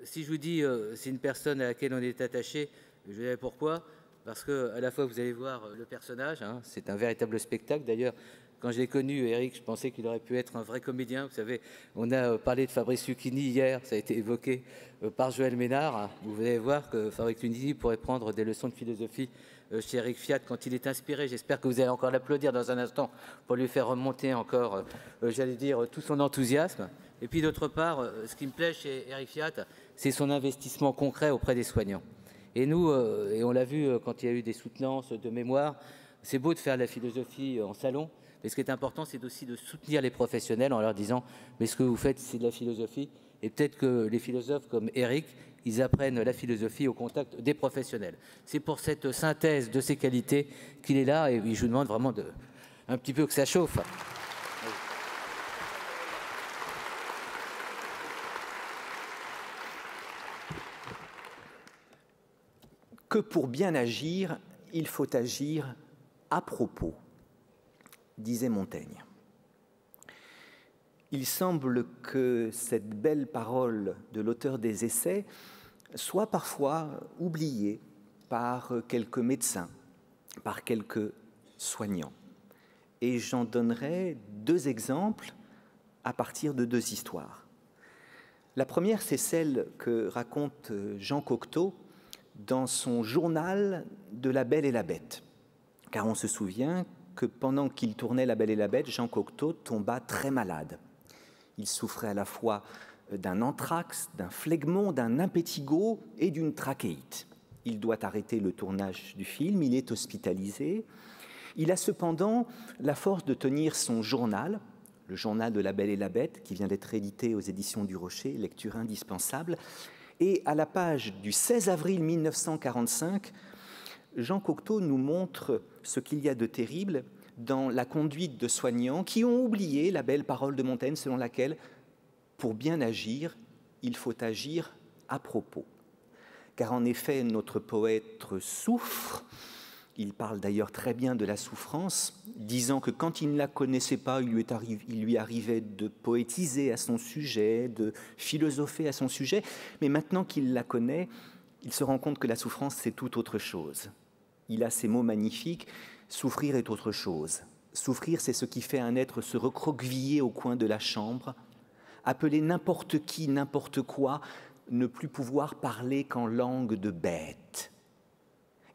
si je vous dis c'est une personne à laquelle on est attaché, je vous dirai pourquoi. Parce que à la fois vous allez voir le personnage, hein, c'est un véritable spectacle. D'ailleurs, quand je l'ai connu, Eric, je pensais qu'il aurait pu être un vrai comédien. Vous savez, on a parlé de Fabrice Lucchini hier, ça a été évoqué par Joël Ménard. Vous allez voir que Fabrice Lucchini pourrait prendre des leçons de philosophie chez Eric Fiat quand il est inspiré. J'espère que vous allez encore l'applaudir dans un instant pour lui faire remonter encore, j'allais dire, tout son enthousiasme. Et puis d'autre part, ce qui me plaît chez Eric Fiat, c'est son investissement concret auprès des soignants. Et nous, et on l'a vu quand il y a eu des soutenances de mémoire, c'est beau de faire la philosophie en salon, mais ce qui est important, c'est aussi de soutenir les professionnels en leur disant « mais ce que vous faites, c'est de la philosophie ». Et peut-être que les philosophes comme Eric, ils apprennent la philosophie au contact des professionnels. C'est pour cette synthèse de ces qualités qu'il est là, et je vous demande vraiment un petit peu que ça chauffe. Que pour bien agir, il faut agir à propos, disait Montaigne. Il semble que cette belle parole de l'auteur des Essais soit parfois oubliée par quelques médecins, par quelques soignants. Et j'en donnerai deux exemples à partir de deux histoires. La première, c'est celle que raconte Jean Cocteau dans son journal de La Belle et la Bête. Car on se souvient que pendant qu'il tournait La Belle et la Bête, Jean Cocteau tomba très malade. Il souffrait à la fois d'un anthrax, d'un phlegmon, d'un impétigo et d'une trachéite. Il doit arrêter le tournage du film, il est hospitalisé. Il a cependant la force de tenir son journal, le journal de La Belle et la Bête, qui vient d'être édité aux éditions du Rocher, lecture indispensable. Et à la page du 16 avril 1945, Jean Cocteau nous montre ce qu'il y a de terrible dans la conduite de soignants qui ont oublié la belle parole de Montaigne selon laquelle, pour bien agir, il faut agir à propos. Car en effet, notre poète souffre. Il parle d'ailleurs très bien de la souffrance, disant que quand il ne la connaissait pas, il lui arrivait de poétiser à son sujet, de philosopher à son sujet, mais maintenant qu'il la connaît, il se rend compte que la souffrance, c'est tout autre chose. Il a ces mots magnifiques, « Souffrir est autre chose. Souffrir, c'est ce qui fait un être se recroqueviller au coin de la chambre, appeler n'importe qui, n'importe quoi, ne plus pouvoir parler qu'en langue de bête. »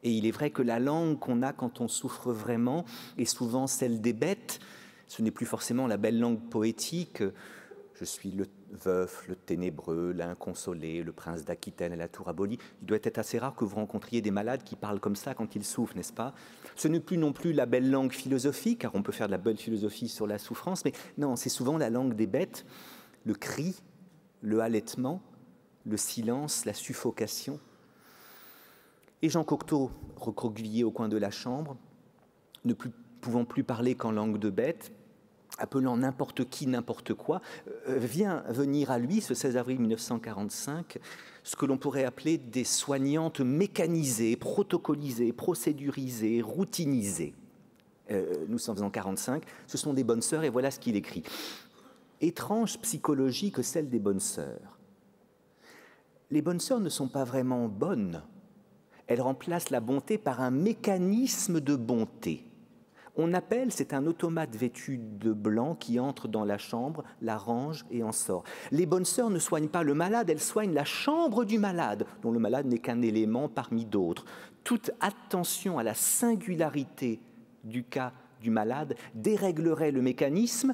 Et il est vrai que la langue qu'on a quand on souffre vraiment est souvent celle des bêtes. Ce n'est plus forcément la belle langue poétique. Je suis le veuf, le ténébreux, l'inconsolé, le prince d'Aquitaine et la tour abolie. Il doit être assez rare que vous rencontriez des malades qui parlent comme ça quand ils souffrent, n'est-ce pas? Ce n'est plus non plus la belle langue philosophique, car on peut faire de la belle philosophie sur la souffrance, mais non, c'est souvent la langue des bêtes, le cri, le halètement, le silence, la suffocation. Et Jean Cocteau, recroquevillé au coin de la chambre, ne pouvant plus parler qu'en langue de bête, appelant n'importe qui, n'importe quoi, vient venir à lui, ce 16 avril 1945, ce que l'on pourrait appeler des soignantes mécanisées, protocolisées, procédurisées, routinisées. Nous sommes en 1945, ce sont des bonnes sœurs, et voilà ce qu'il écrit. Étrange psychologie que celle des bonnes sœurs. Les bonnes sœurs ne sont pas vraiment bonnes. Elles remplacent la bonté par un mécanisme de bonté. On appelle, c'est un automate vêtu de blanc qui entre dans la chambre, la range et en sort. Les bonnes sœurs ne soignent pas le malade, elles soignent la chambre du malade, dont le malade n'est qu'un élément parmi d'autres. Toute attention à la singularité du cas du malade déréglerait le mécanisme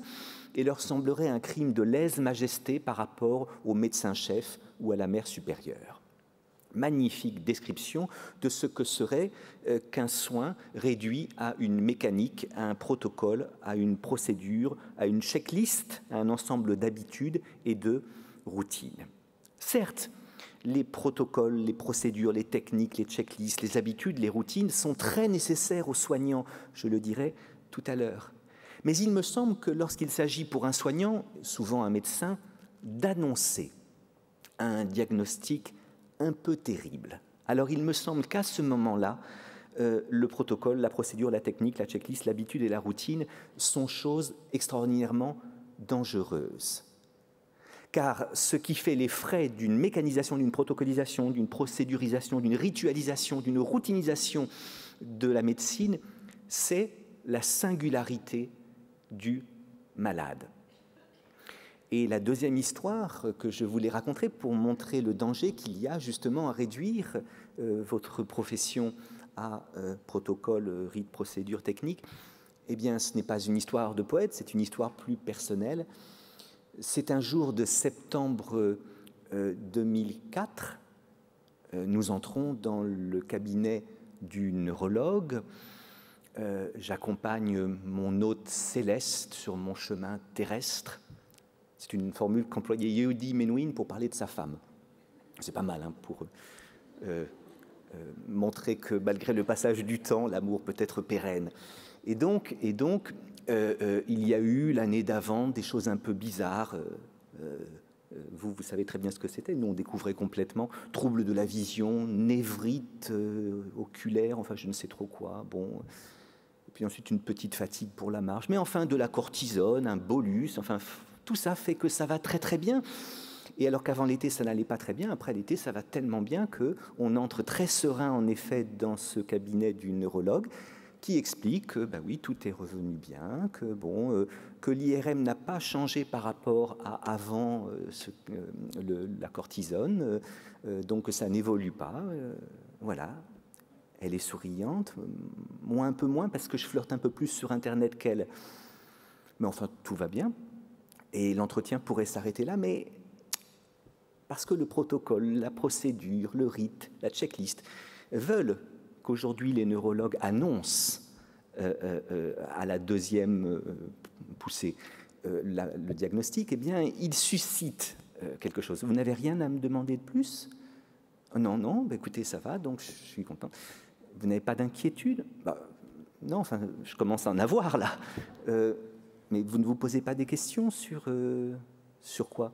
et leur semblerait un crime de lèse-majesté par rapport au médecin-chef ou à la mère supérieure. Magnifique description de ce que serait qu'un soin réduit à une mécanique, à un protocole, à une procédure, à une checklist, à un ensemble d'habitudes et de routines. Certes, les protocoles, les procédures, les techniques, les checklists, les habitudes, les routines sont très nécessaires aux soignants, je le dirai tout à l'heure. Mais il me semble que lorsqu'il s'agit pour un soignant, souvent un médecin, d'annoncer un diagnostic un peu terrible. Alors il me semble qu'à ce moment-là, le protocole, la procédure, la technique, la checklist, l'habitude et la routine sont choses extraordinairement dangereuses. Car ce qui fait les frais d'une mécanisation, d'une protocolisation, d'une procédurisation, d'une ritualisation, d'une routinisation de la médecine, c'est la singularité du malade. Et la deuxième histoire que je voulais raconter pour montrer le danger qu'il y a justement à réduire votre profession à protocole, rite, procédure, technique, eh bien ce n'est pas une histoire de poète, c'est une histoire plus personnelle. C'est un jour de septembre 2004, nous entrons dans le cabinet du neurologue. J'accompagne mon hôte céleste sur mon chemin terrestre. C'est une formule qu'employait Yehudi Menuhin pour parler de sa femme. C'est pas mal hein, pour montrer que malgré le passage du temps, l'amour peut être pérenne. Et donc il y a eu l'année d'avant des choses un peu bizarres. Vous savez très bien ce que c'était. Nous, on découvrait complètement troubles de la vision, névrite oculaire, enfin je ne sais trop quoi. Bon, et puis ensuite une petite fatigue pour la marche. Mais enfin de la cortisone, un bolus, enfin tout ça fait que ça va très très bien. Et alors qu'avant l'été, ça n'allait pas très bien, après l'été, ça va tellement bien qu'on entre très serein en effet dans ce cabinet du neurologue, qui explique que bah oui, tout est revenu bien, que bon, que l'IRM n'a pas changé par rapport à avant la cortisone, donc que ça n'évolue pas. Voilà, elle est souriante, moi un peu moins parce que je flirte un peu plus sur Internet qu'elle. Mais enfin, tout va bien. Et l'entretien pourrait s'arrêter là, mais parce que le protocole, la procédure, le rite, la checklist veulent qu'aujourd'hui les neurologues annoncent à la deuxième poussée le diagnostic, eh bien, ils suscitent quelque chose. Vous n'avez rien à me demander de plus? Non, non, bah, écoutez, ça va, donc je suis content. Vous n'avez pas d'inquiétude? Bah, non, enfin, je commence à en avoir là. Mais vous ne vous posez pas des questions sur quoi?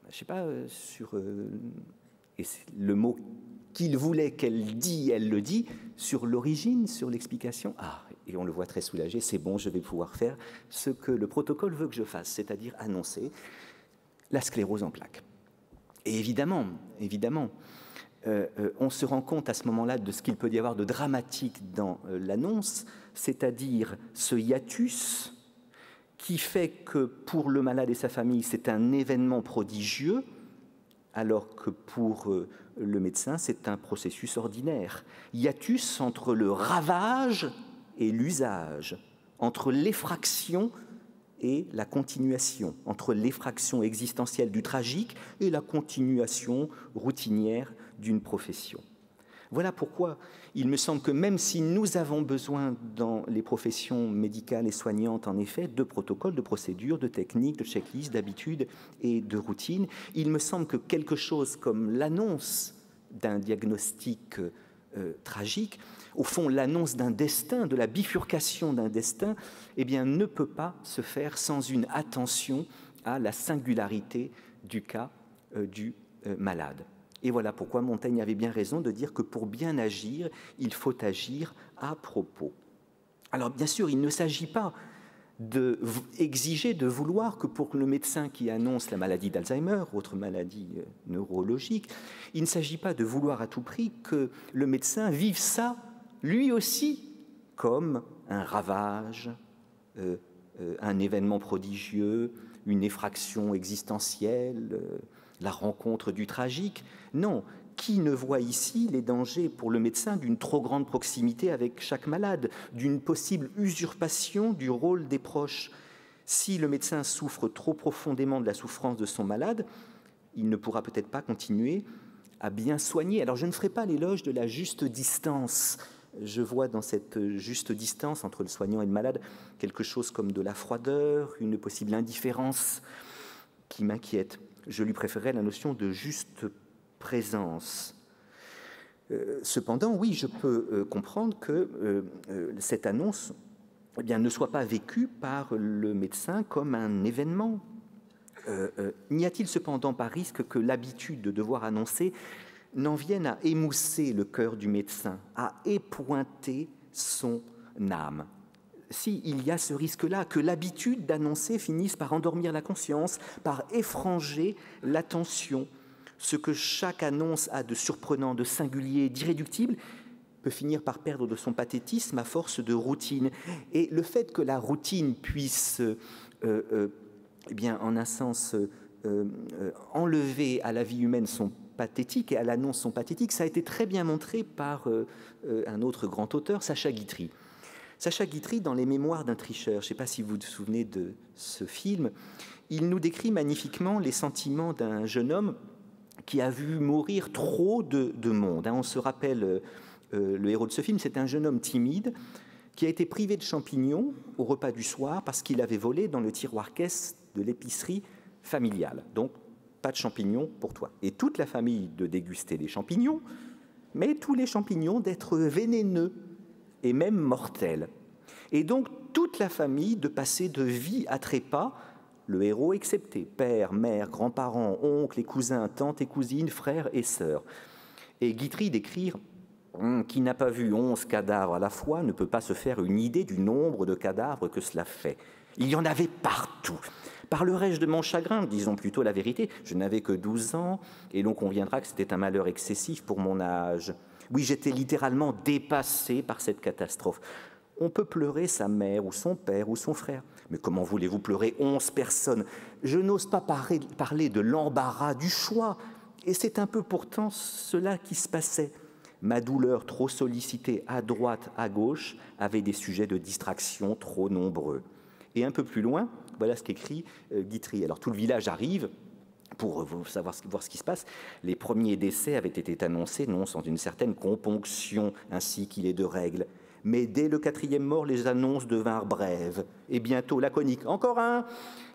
Je ne sais pas, sur... et le mot qu'il voulait qu'elle dise, elle le dit, sur l'origine, sur l'explication. Ah, et on le voit très soulagé, c'est bon, je vais pouvoir faire ce que le protocole veut que je fasse, c'est-à-dire annoncer la sclérose en plaques. Et évidemment, on se rend compte à ce moment-là de ce qu'il peut y avoir de dramatique dans l'annonce, c'est-à-dire ce hiatus qui fait que pour le malade et sa famille, c'est un événement prodigieux, alors que pour le médecin, c'est un processus ordinaire. Hiatus entre le ravage et l'usage, entre l'effraction et la continuation, entre l'effraction existentielle du tragique et la continuation routinière d'une profession. Voilà pourquoi il me semble que même si nous avons besoin dans les professions médicales et soignantes, en effet, de protocoles, de procédures, de techniques, de checklists, d'habitudes et de routines, il me semble que quelque chose comme l'annonce d'un diagnostic tragique, au fond l'annonce d'un destin, de la bifurcation d'un destin, eh bien, ne peut pas se faire sans une attention à la singularité du cas du malade. Et voilà pourquoi Montaigne avait bien raison de dire que pour bien agir, il faut agir à propos. Alors bien sûr, il ne s'agit pas d'exiger, de vouloir que pour le médecin qui annonce la maladie d'Alzheimer, autre maladie neurologique, il ne s'agit pas de vouloir à tout prix que le médecin vive ça, lui aussi, comme un ravage, un événement prodigieux, une effraction existentielle, la rencontre du tragique. Non, qui ne voit ici les dangers pour le médecin d'une trop grande proximité avec chaque malade, d'une possible usurpation du rôle des proches? Si le médecin souffre trop profondément de la souffrance de son malade, il ne pourra peut-être pas continuer à bien soigner. Alors je ne ferai pas l'éloge de la juste distance. Je vois dans cette juste distance entre le soignant et le malade quelque chose comme de la froideur, une possible indifférence qui m'inquiète. Je lui préférerais la notion de juste présence. Cependant, oui, je peux comprendre que cette annonce ne soit pas vécue par le médecin comme un événement. N'y a-t-il cependant pas risque que l'habitude de devoir annoncer n'en vienne à émousser le cœur du médecin, à épointer son âme? si, il y a ce risque-là, que l'habitude d'annoncer finisse par endormir la conscience, par effranger l'attention. Ce que chaque annonce a de surprenant, de singulier, d'irréductible, peut finir par perdre de son pathétisme à force de routine. Et le fait que la routine puisse, eh bien, en un sens, enlever à la vie humaine son pathétique et à l'annonce son pathétique, ça a été très bien montré par un autre grand auteur, Sacha Guitry. Sacha Guitry, dans Les Mémoires d'un tricheur, je ne sais pas si vous vous souvenez de ce film, il nous décrit magnifiquement les sentiments d'un jeune homme qui a vu mourir trop de monde. On se rappelle, le héros de ce film, c'est un jeune homme timide qui a été privé de champignons au repas du soir parce qu'il avait volé dans le tiroir caisse de l'épicerie familiale. Donc, pas de champignons pour toi. Et toute la famille de déguster les champignons, mais tous les champignons d'être vénéneux et même mortels. Et donc, toute la famille de passer de vie à trépas, le héros excepté, père, mère, grands-parents, oncles et cousins, tantes et cousines, frères et sœurs. Et Guitry d'écrire « Qui n'a pas vu 11 cadavres à la fois ne peut pas se faire une idée du nombre de cadavres que cela fait. Il y en avait partout. Parlerai-je de mon chagrin? Disons plutôt la vérité. Je n'avais que 12 ans, et l'on conviendra que c'était un malheur excessif pour mon âge. Oui, j'étais littéralement dépassé par cette catastrophe. On peut pleurer sa mère, ou son père, ou son frère. Mais comment voulez-vous pleurer 11 personnes? Je n'ose pas parler de l'embarras du choix. Et c'est un peu pourtant cela qui se passait. Ma douleur trop sollicitée à droite, à gauche, avait des sujets de distraction trop nombreux. Et un peu plus loin, voilà ce qu'écrit Guitry. Alors tout le village arrive pour voir ce qui se passe. Les premiers décès avaient été annoncés, non sans une certaine componction, ainsi qu'il est de règle. Mais dès le 4e mort, les annonces devinrent brèves, et bientôt laconiques. Encore un!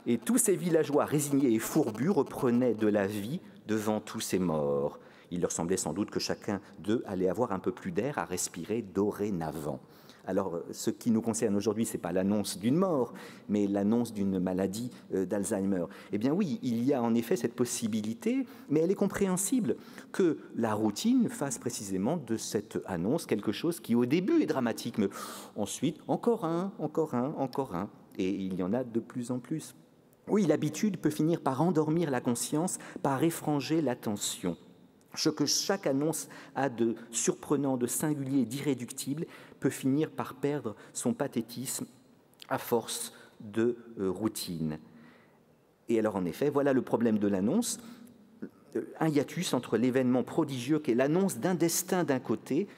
Et tous ces villageois résignés et fourbus reprenaient de la vie devant tous ces morts. Il leur semblait sans doute que chacun d'eux allait avoir un peu plus d'air à respirer dorénavant. Alors, ce qui nous concerne aujourd'hui, ce n'est pas l'annonce d'une mort, mais l'annonce d'une maladie d'Alzheimer. Eh bien oui, il y a en effet cette possibilité, mais elle est compréhensible, que la routine fasse précisément de cette annonce quelque chose qui au début est dramatique, mais ensuite, encore un, et il y en a de plus en plus. Oui, l'habitude peut finir par endormir la conscience, par effranger l'attention. Ce que chaque annonce a de surprenant, de singulier, d'irréductible, peut finir par perdre son pathétisme à force de routine. Et alors, en effet, voilà le problème de l'annonce, un hiatus entre l'événement prodigieux qu'est l'annonce d'un destin d'un côté,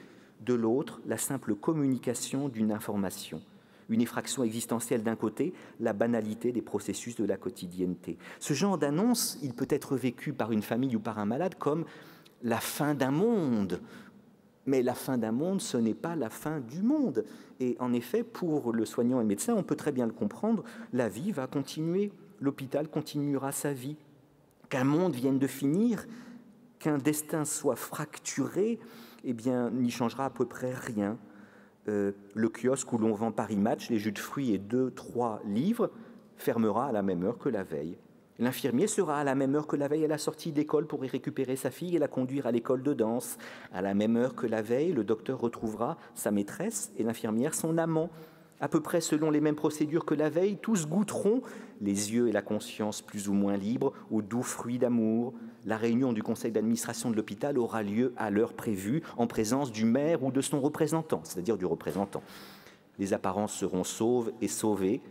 de l'autre, la simple communication d'une information. Une effraction existentielle d'un côté, la banalité des processus de la quotidienneté. Ce genre d'annonce, il peut être vécu par une famille ou par un malade comme la fin d'un monde. Mais la fin d'un monde, ce n'est pas la fin du monde. Et en effet, pour le soignant et le médecin, on peut très bien le comprendre, la vie va continuer, l'hôpital continuera sa vie. Qu'un monde vienne de finir, qu'un destin soit fracturé, eh bien, n'y changera à peu près rien. Le kiosque où l'on vend Paris Match, les jus de fruits et 2-3 livres, fermera à la même heure que la veille. L'infirmier sera à la même heure que la veille à la sortie d'école pour y récupérer sa fille et la conduire à l'école de danse. À la même heure que la veille, le docteur retrouvera sa maîtresse et l'infirmière son amant. À peu près selon les mêmes procédures que la veille, tous goûteront, les yeux et la conscience plus ou moins libres, aux doux fruits d'amour. La réunion du conseil d'administration de l'hôpital aura lieu à l'heure prévue, en présence du maire ou de son représentant, c'est-à-dire du représentant. Les apparences seront sauves et sauvées,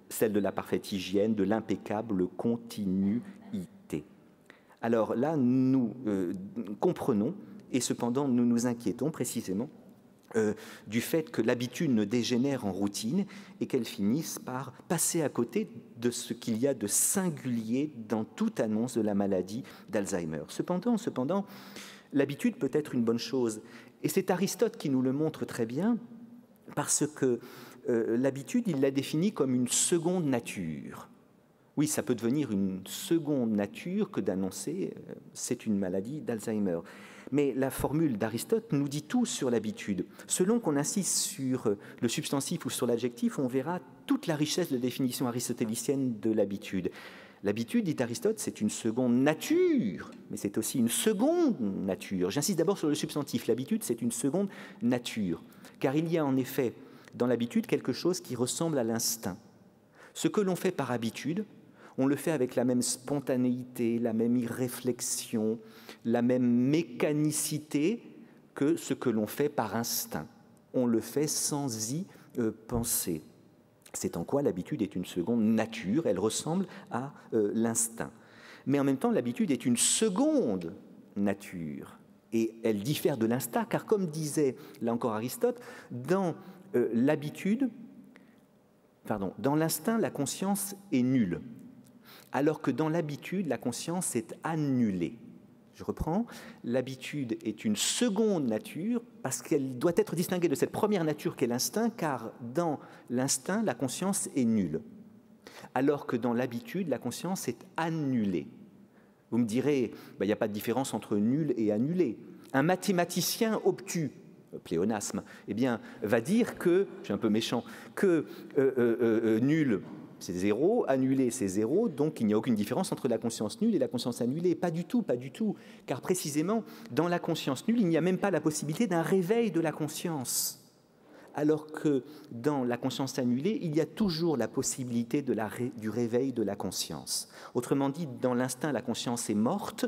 celle de la parfaite hygiène, de l'impeccable continuité. Alors là, nous comprenons, et cependant nous nous inquiétons précisément du fait que l'habitude ne dégénère en routine et qu'elle finisse par passer à côté de ce qu'il y a de singulier dans toute annonce de la maladie d'Alzheimer. Cependant, l'habitude peut être une bonne chose. Et c'est Aristote qui nous le montre très bien, parce que l'habitude, il la définit comme une seconde nature. Oui, ça peut devenir une seconde nature que d'annoncer c'est une maladie d'Alzheimer. Mais la formule d'Aristote nous dit tout sur l'habitude. Selon qu'on insiste sur le substantif ou sur l'adjectif, on verra toute la richesse de la définition aristotélicienne de l'habitude. L'habitude, dit Aristote, c'est une seconde nature, mais c'est aussi une seconde nature. J'insiste d'abord sur le substantif. L'habitude, c'est une seconde nature, car il y a en effet dans l'habitude quelque chose qui ressemble à l'instinct. Ce que l'on fait par habitude, on le fait avec la même spontanéité, la même irréflexion, la même mécanicité que ce que l'on fait par instinct. On le fait sans y penser. C'est en quoi l'habitude est une seconde nature, elle ressemble à l'instinct. Mais en même temps, l'habitude est une seconde nature. Et elle diffère de l'instinct, car comme disait là encore Aristote, dans l'instinct, la conscience est nulle, alors que dans l'habitude, la conscience est annulée. Je reprends, l'habitude est une seconde nature parce qu'elle doit être distinguée de cette première nature qu'est l'instinct, car dans l'instinct, la conscience est nulle, alors que dans l'habitude, la conscience est annulée. Vous me direz, il n'y a pas de différence entre nul et annulé. Un mathématicien obtus, pléonasme, va dire que, je suis un peu méchant, que nul, c'est 0, annulé, c'est 0, donc il n'y a aucune différence entre la conscience nulle et la conscience annulée. Pas du tout, car précisément, dans la conscience nulle, il n'y a même pas la possibilité d'un réveil de la conscience. Alors que dans la conscience annulée, il y a toujours la possibilité du réveil de la conscience. Autrement dit, dans l'instinct, la conscience est morte,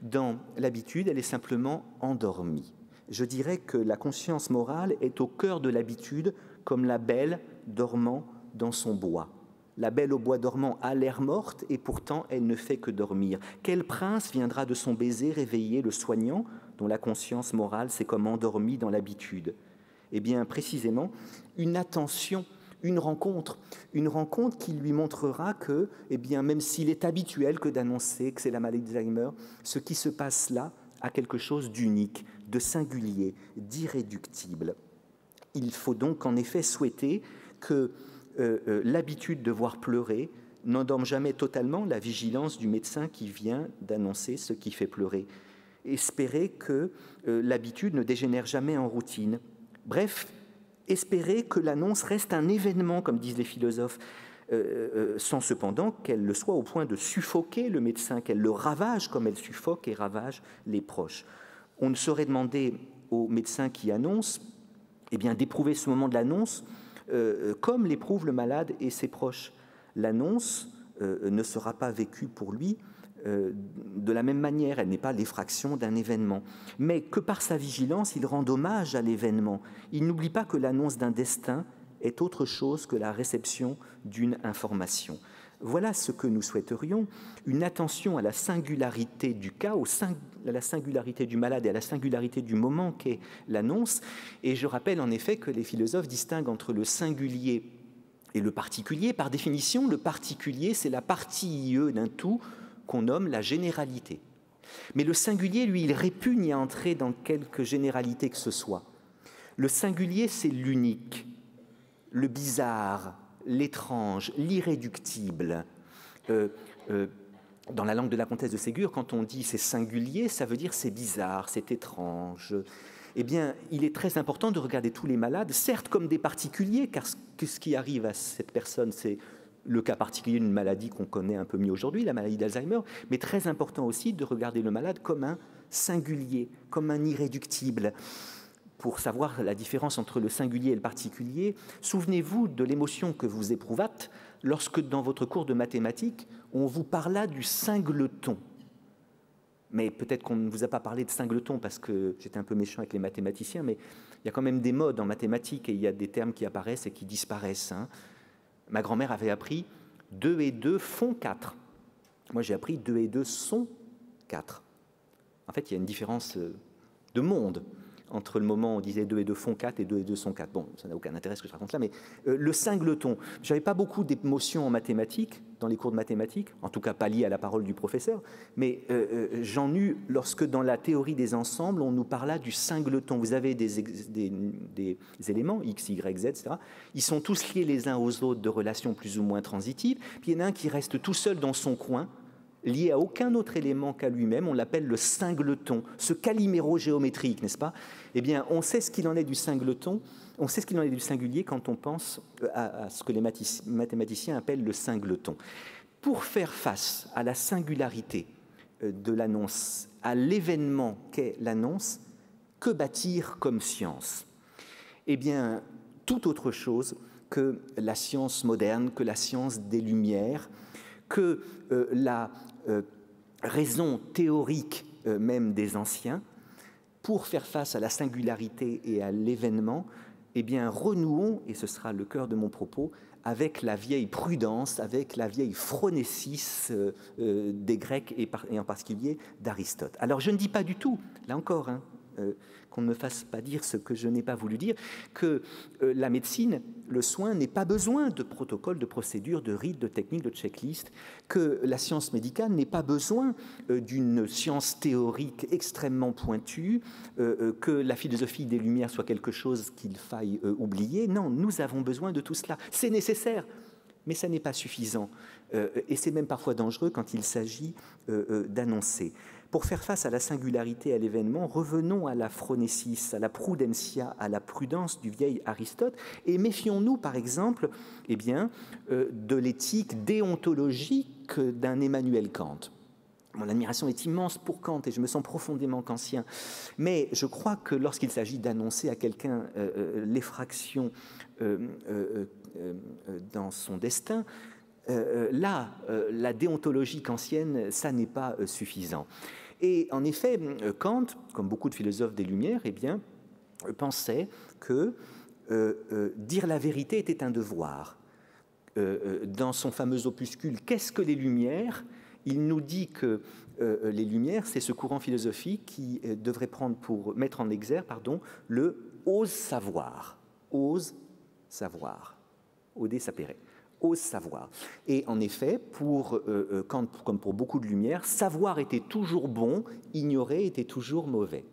dans l'habitude, elle est simplement endormie. Je dirais que la conscience morale est au cœur de l'habitude, comme la belle dormant dans son bois. La belle au bois dormant a l'air morte, et pourtant elle ne fait que dormir. Quel prince viendra de son baiser réveiller le soignant, dont la conscience morale s'est comme endormie dans l'habitude ? Eh bien, précisément, une attention, une rencontre qui lui montrera que, même s'il est habituel que d'annoncer que c'est la maladie d'Alzheimer, ce qui se passe là a quelque chose d'unique, de singulier, d'irréductible. Il faut donc en effet souhaiter que l'habitude de voir pleurer n'endorme jamais totalement la vigilance du médecin qui vient d'annoncer ce qui fait pleurer. Espérer que l'habitude ne dégénère jamais en routine. Bref, espérer que l'annonce reste un événement, comme disent les philosophes, sans cependant qu'elle le soit au point de suffoquer le médecin, qu'elle le ravage comme elle suffoque et ravage les proches. On ne saurait demander au médecin qui annonce d'éprouver ce moment de l'annonce comme l'éprouve le malade et ses proches. L'annonce ne sera pas vécue pour lui de la même manière, elle n'est pas l'effraction d'un événement, mais que par sa vigilance, il rend hommage à l'événement. Il n'oublie pas que l'annonce d'un destin est autre chose que la réception d'une information. Voilà ce que nous souhaiterions, une attention à la singularité du cas, à la singularité du malade et à la singularité du moment qu'est l'annonce. Et je rappelle en effet que les philosophes distinguent entre le singulier et le particulier. Par définition, le particulier, c'est la partie d'un tout qu'on nomme la généralité. Mais le singulier, lui, il répugne à entrer dans quelque généralité que ce soit. Le singulier, c'est l'unique, le bizarre, l'étrange, l'irréductible. Dans la langue de la comtesse de Ségur, quand on dit c'est singulier, ça veut dire c'est bizarre, c'est étrange. Eh bien, il est très important de regarder tous les malades, certes comme des particuliers, car ce qui arrive à cette personne, c'est le cas particulier d'une maladie qu'on connaît un peu mieux aujourd'hui, la maladie d'Alzheimer, mais très important aussi de regarder le malade comme un singulier, comme un irréductible. Pour savoir la différence entre le singulier et le particulier, souvenez-vous de l'émotion que vous éprouvâtes lorsque, dans votre cours de mathématiques, on vous parla du singleton. Mais peut-être qu'on ne vous a pas parlé de singleton parce que j'étais un peu méchant avec les mathématiciens, mais il y a quand même des modes en mathématiques et il y a des termes qui apparaissent et qui disparaissent. Ma grand-mère avait appris 2 et 2 font 4. Moi, j'ai appris 2 et 2 sont 4. En fait, il y a une différence de monde entre le moment où on disait 2 et 2 font 4 et 2 et 2 sont 4. Bon, ça n'a aucun intérêt ce que je raconte là, mais le singleton. Je n'avais pas beaucoup d'émotions en mathématiques, dans les cours de mathématiques, en tout cas pas liées à la parole du professeur, mais j'en eus lorsque dans la théorie des ensembles, on nous parla du singleton. Vous avez des éléments, X, Y, Z, etc. Ils sont tous liés les uns aux autres de relations plus ou moins transitives, puis il y en a un qui reste tout seul dans son coin, lié à aucun autre élément qu'à lui-même, on l'appelle le singleton, ce caliméro géométrique, n'est-ce pas? Eh bien, on sait ce qu'il en est du singleton, on sait ce qu'il en est du singulier quand on pense à ce que les mathématiciens appellent le singleton. Pour faire face à la singularité de l'annonce, à l'événement qu'est l'annonce, que bâtir comme science? Eh bien, tout autre chose que la science moderne, que la science des Lumières, que la raison théorique même des anciens, pour faire face à la singularité et à l'événement, eh bien, renouons, et ce sera le cœur de mon propos, avec la vieille prudence, avec la vieille phronésis des Grecs et en particulier d'Aristote. Alors, je ne dis pas du tout, là encore, qu'on ne me fasse pas dire ce que je n'ai pas voulu dire, que la médecine, le soin, n'ait pas besoin de protocoles, de procédures, de rites, de techniques, de checklists, que la science médicale n'ait pas besoin d'une science théorique extrêmement pointue, que la philosophie des Lumières soit quelque chose qu'il faille oublier. Non, nous avons besoin de tout cela. C'est nécessaire, mais ça n'est pas suffisant. Et c'est même parfois dangereux quand il s'agit d'annoncer. Pour faire face à la singularité, à l'événement, revenons à la phronésis, à la prudentia, à la prudence du vieil Aristote, et méfions-nous, par exemple, eh bien, de l'éthique déontologique d'un Emmanuel Kant. Mon admiration est immense pour Kant et je me sens profondément kantien, mais je crois que lorsqu'il s'agit d'annoncer à quelqu'un l'effraction dans son destin, là, la déontologie kantienne, ça n'est pas suffisant. Et en effet, Kant, comme beaucoup de philosophes des Lumières, eh bien, pensait que dire la vérité était un devoir. Dans son fameux opuscule « Qu'est-ce que les Lumières ?», il nous dit que les Lumières, c'est ce courant philosophique qui devrait prendre pour mettre en exergue, le « ose savoir ». Ose savoir. Ode sapere. Ose savoir. Et en effet, pour Kant, comme pour beaucoup de Lumières, savoir était toujours bon, ignorer était toujours mauvais.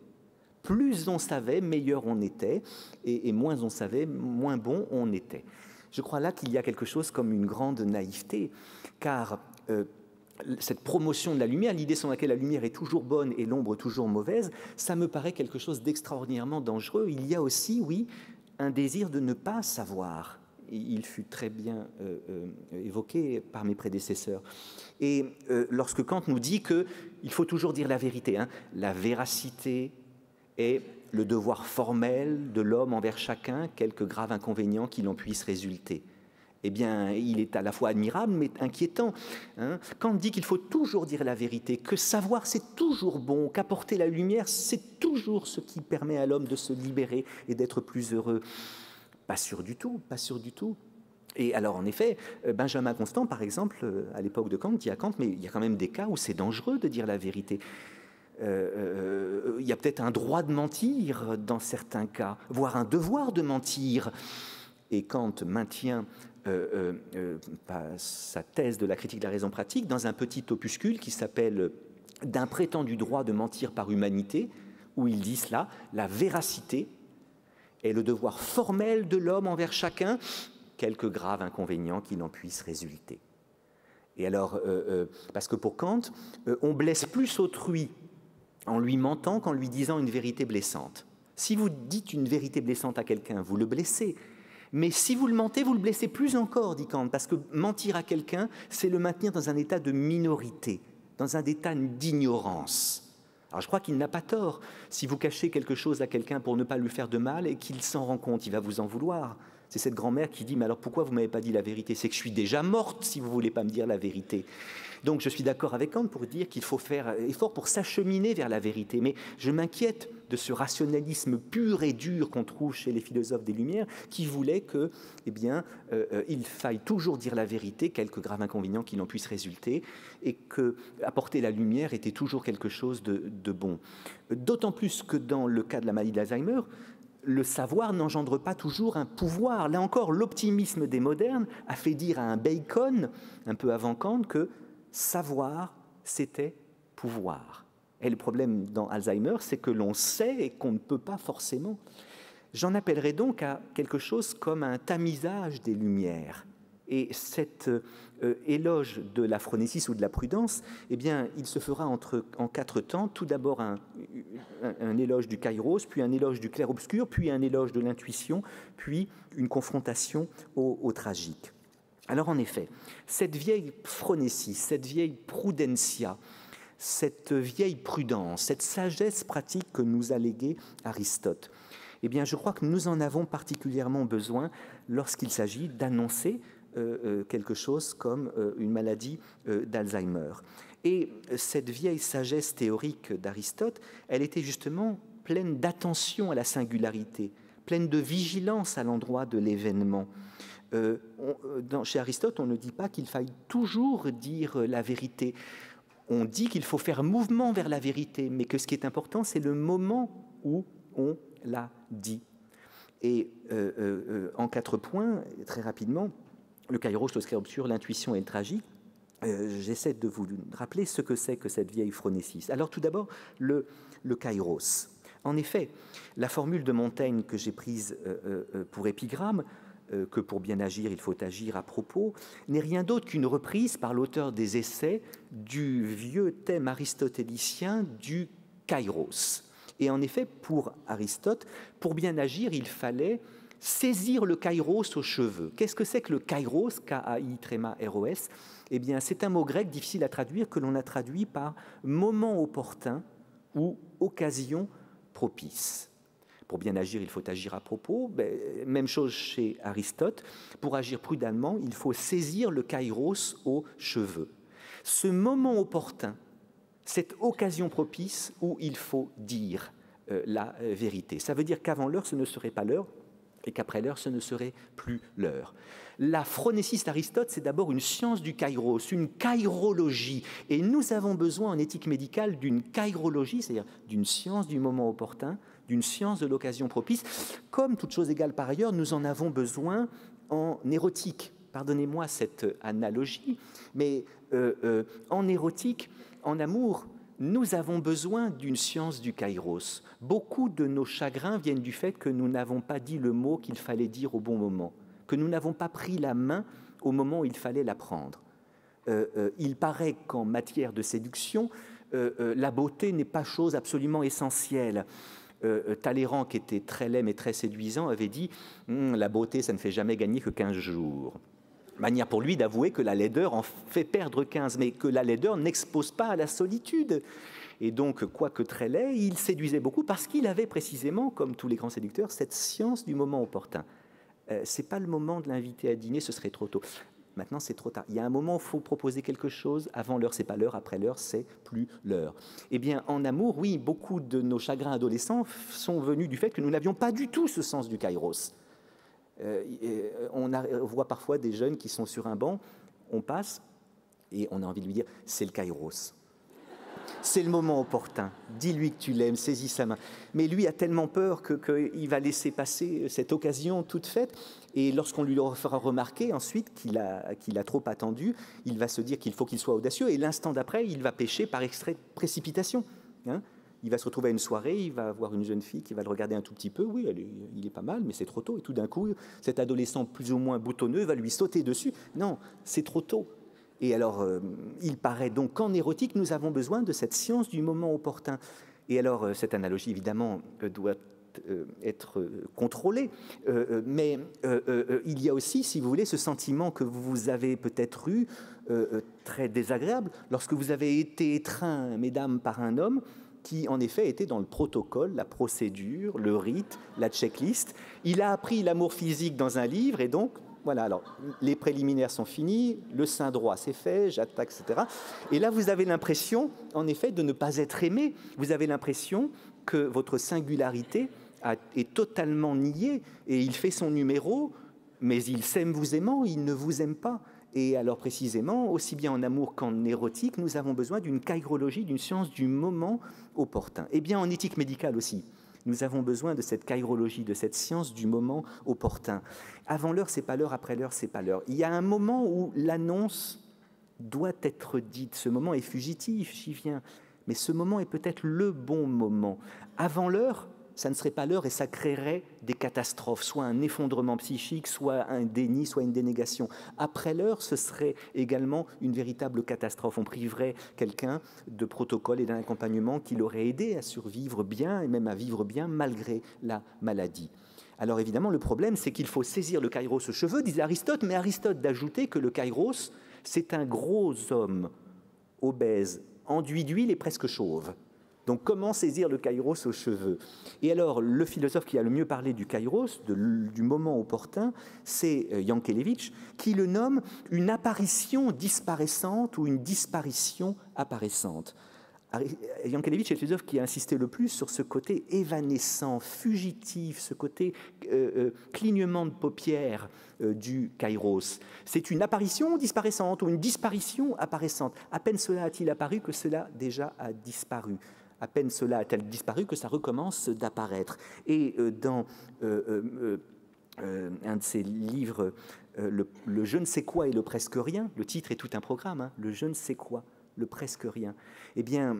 Plus on savait, meilleur on était, et moins on savait, moins bon on était. Je crois là qu'il y a quelque chose comme une grande naïveté, car cette promotion de la lumière, l'idée selon laquelle la lumière est toujours bonne et l'ombre toujours mauvaise, ça me paraît quelque chose d'extraordinairement dangereux. Il y a aussi, oui, un désir de ne pas savoir. Il fut très bien évoqué par mes prédécesseurs. Et lorsque Kant nous dit qu'il faut toujours dire la vérité, la véracité est le devoir formel de l'homme envers chacun, quelque grave inconvénient qu'il en puisse résulter. Eh bien, il est à la fois admirable, mais inquiétant. Kant dit qu'il faut toujours dire la vérité, que savoir, c'est toujours bon, qu'apporter la lumière, c'est toujours ce qui permet à l'homme de se libérer et d'être plus heureux. Pas sûr du tout, pas sûr du tout. Et alors, en effet, Benjamin Constant, par exemple, à l'époque de Kant, dit à Kant, mais il y a quand même des cas où c'est dangereux de dire la vérité. Il y a peut-être un droit de mentir dans certains cas, voire un devoir de mentir. Et Kant maintient sa thèse de la critique de la raison pratique dans un petit opuscule qui s'appelle « D'un prétendu droit de mentir par humanité », où il dit cela, la véracité est le devoir formel de l'homme envers chacun, quelque grave inconvénient qu'il en puisse résulter. Et alors, parce que pour Kant, on blesse plus autrui en lui mentant qu'en lui disant une vérité blessante. Si vous dites une vérité blessante à quelqu'un, vous le blessez. Mais si vous le mentez, vous le blessez plus encore, dit Kant, parce que mentir à quelqu'un, c'est le maintenir dans un état de minorité, dans un état d'ignorance. Alors je crois qu'il n'a pas tort. Si vous cachez quelque chose à quelqu'un pour ne pas lui faire de mal et qu'il s'en rend compte, il va vous en vouloir. C'est cette grand-mère qui dit « Mais alors pourquoi vous ne m'avez pas dit la vérité ? C'est que je suis déjà morte si vous ne voulez pas me dire la vérité. » Donc je suis d'accord avec Kant pour dire qu'il faut faire effort pour s'acheminer vers la vérité. Mais je m'inquiète de ce rationalisme pur et dur qu'on trouve chez les philosophes des Lumières qui voulaient que, il faille toujours dire la vérité, quelque grave inconvénient qu'il en puisse résulter, et que apporter la lumière était toujours quelque chose de bon. D'autant plus que dans le cas de la maladie d'Alzheimer, le savoir n'engendre pas toujours un pouvoir. Là encore, l'optimisme des modernes a fait dire à un Bacon, un peu avant Kant, que savoir, c'était pouvoir. Et le problème dans Alzheimer, c'est que l'on sait et qu'on ne peut pas forcément. J'en appellerai donc à quelque chose comme un tamisage des lumières. Et cet éloge de la phronésis ou de la prudence, eh bien, il se fera en 4 temps. Tout d'abord un éloge du kairos, puis un éloge du clair-obscur, puis un éloge de l'intuition, puis une confrontation au tragique. Alors en effet, cette vieille phronésis, cette vieille prudentia, cette vieille prudence, cette sagesse pratique que nous a léguée Aristote, Eh bien, je crois que nous en avons particulièrement besoin lorsqu'il s'agit d'annoncer quelque chose comme une maladie d'Alzheimer. Et cette vieille sagesse théorique d'Aristote, elle était justement pleine d'attention à la singularité, pleine de vigilance à l'endroit de l'événement. Chez Aristote, on ne dit pas qu'il faille toujours dire la vérité. On dit qu'il faut faire mouvement vers la vérité, mais que ce qui est important, c'est le moment où on la dit. Et en 4 points, très rapidement, le kairos, le scripture, l'intuition et le tragique, j'essaie de vous rappeler ce que c'est que cette vieille phronésis. Alors tout d'abord, le kairos. En effet, la formule de Montaigne que j'ai prise pour épigramme, que pour bien agir, il faut agir à propos, n'est rien d'autre qu'une reprise par l'auteur des Essais du vieux thème aristotélicien du kairos. Et en effet, pour Aristote, pour bien agir, il fallait saisir le kairos aux cheveux. Qu'est-ce que c'est que le kairos, K-A-I-R-O-S? Eh bien, c'est un mot grec difficile à traduire que l'on a traduit par moment opportun ou occasion propice. Pour bien agir, il faut agir à propos. Même chose chez Aristote. Pour agir prudemment, il faut saisir le kairos aux cheveux. Ce moment opportun, cette occasion propice où il faut dire la vérité. Ça veut dire qu'avant l'heure, ce ne serait pas l'heure, et qu'après l'heure, ce ne serait plus l'heure. La phronésis d'Aristote, c'est d'abord une science du kairos, une kairologie. Et nous avons besoin en éthique médicale d'une kairologie, c'est-à-dire d'une science du moment opportun, d'une science de l'occasion propice. Comme toute chose égale par ailleurs, nous en avons besoin en érotique. Pardonnez-moi cette analogie, mais en érotique, en amour, nous avons besoin d'une science du kairos. Beaucoup de nos chagrins viennent du fait que nous n'avons pas dit le mot qu'il fallait dire au bon moment, que nous n'avons pas pris la main au moment où il fallait la prendre. Il paraît qu'en matière de séduction, la beauté n'est pas chose absolument essentielle. Talleyrand, qui était très laid mais très séduisant, avait dit « La beauté, ça ne fait jamais gagner que 15 jours ». Manière pour lui d'avouer que la laideur en fait perdre 15, mais que la laideur n'expose pas à la solitude. Et donc, quoique très laid, il séduisait beaucoup parce qu'il avait précisément, comme tous les grands séducteurs, cette science du moment opportun. Ce n'est pas le moment de l'inviter à dîner, ce serait trop tôt. Maintenant, c'est trop tard. Il y a un moment où il faut proposer quelque chose. Avant l'heure, ce n'est pas l'heure. Après l'heure, c'est plus l'heure. Eh bien, en amour, oui, beaucoup de nos chagrins adolescents sont venus du fait que nous n'avions pas du tout ce sens du kairos. On voit parfois des jeunes qui sont sur un banc, on passe et on a envie de lui dire « c'est le kairos ». C'est le moment opportun, dis-lui que tu l'aimes, saisis sa main. Mais lui a tellement peur qu'il va laisser passer cette occasion toute faite. Et lorsqu'on lui fera remarquer ensuite qu'il a trop attendu, il va se dire qu'il faut qu'il soit audacieux. Et l'instant d'après, il va pécher par extrait de précipitation. Il va se retrouver à une soirée, il va voir une jeune fille qui va le regarder un tout petit peu. Oui, il est pas mal, mais c'est trop tôt. Et tout d'un coup, cet adolescent plus ou moins boutonneux va lui sauter dessus. Non, c'est trop tôt. Et alors, il paraît donc qu'en érotique, nous avons besoin de cette science du moment opportun. Et alors, cette analogie, évidemment, doit être contrôlée. Mais il y a aussi, si vous voulez, ce sentiment que vous avez peut-être eu, très désagréable, lorsque vous avez été étreint, mesdames, par un homme qui, en effet, était dans le protocole, la procédure, le rite, la checklist. Il a appris l'amour physique dans un livre, et donc, voilà, alors, les préliminaires sont finis, le sein droit c'est fait, j'attaque, etc. Et là, vous avez l'impression, en effet, de ne pas être aimé. Vous avez l'impression que votre singularité est totalement niée, et il fait son numéro, mais il s'aime vous aimant, il ne vous aime pas. Et alors précisément, aussi bien en amour qu'en érotique, nous avons besoin d'une kairologie, d'une science du moment opportun. Et bien en éthique médicale aussi, nous avons besoin de cette kairologie, de cette science du moment opportun. Avant l'heure, c'est pas l'heure, après l'heure, c'est pas l'heure. Il y a un moment où l'annonce doit être dite. Ce moment est fugitif, j'y viens. Mais ce moment est peut-être le bon moment. Avant l'heure, ça ne serait pas l'heure et ça créerait des catastrophes, soit un effondrement psychique, soit un déni, soit une dénégation. Après l'heure, ce serait également une véritable catastrophe. On priverait quelqu'un de protocole et d'un accompagnement qui l'aurait aidé à survivre bien et même à vivre bien malgré la maladie. Alors évidemment, le problème, c'est qu'il faut saisir le kairos aux cheveux, disait Aristote, mais Aristote d'ajouter que le kairos, c'est un gros homme obèse, enduit d'huile et presque chauve. Donc, comment saisir le kairos aux cheveux? Et alors, le philosophe qui a le mieux parlé du kairos, du moment opportun, c'est Yankelevitch, qui le nomme une apparition disparaissante ou une disparition apparaissante. Yankelevitch est le philosophe qui a insisté le plus sur ce côté évanescent, fugitif, ce côté clignement de paupières du kairos. C'est une apparition disparaissante ou une disparition apparaissante. À peine cela a-t-il apparu que cela déjà a disparu. À peine cela a-t-il disparu que ça recommence d'apparaître. Et dans un de ses livres, le je ne sais quoi et le presque rien, le titre est tout un programme, hein, le je ne sais quoi, le presque rien. Eh bien,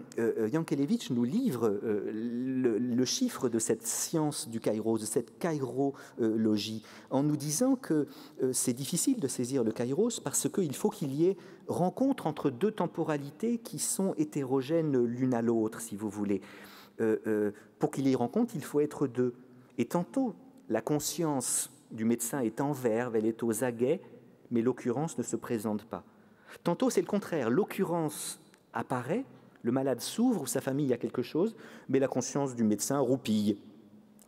Yankelevitch nous livre le chiffre de cette science du kairos, de cette kairologie, en nous disant que c'est difficile de saisir le kairos parce qu'il faut qu'il y ait rencontre entre deux temporalités qui sont hétérogènes l'une à l'autre, si vous voulez. Pour qu'il y ait rencontre, il faut être deux. Et tantôt, la conscience du médecin est en verve, elle est aux aguets, mais l'occurrence ne se présente pas. Tantôt, c'est le contraire. L'occurrence apparaît, le malade s'ouvre, ou sa famille a quelque chose, mais la conscience du médecin roupille.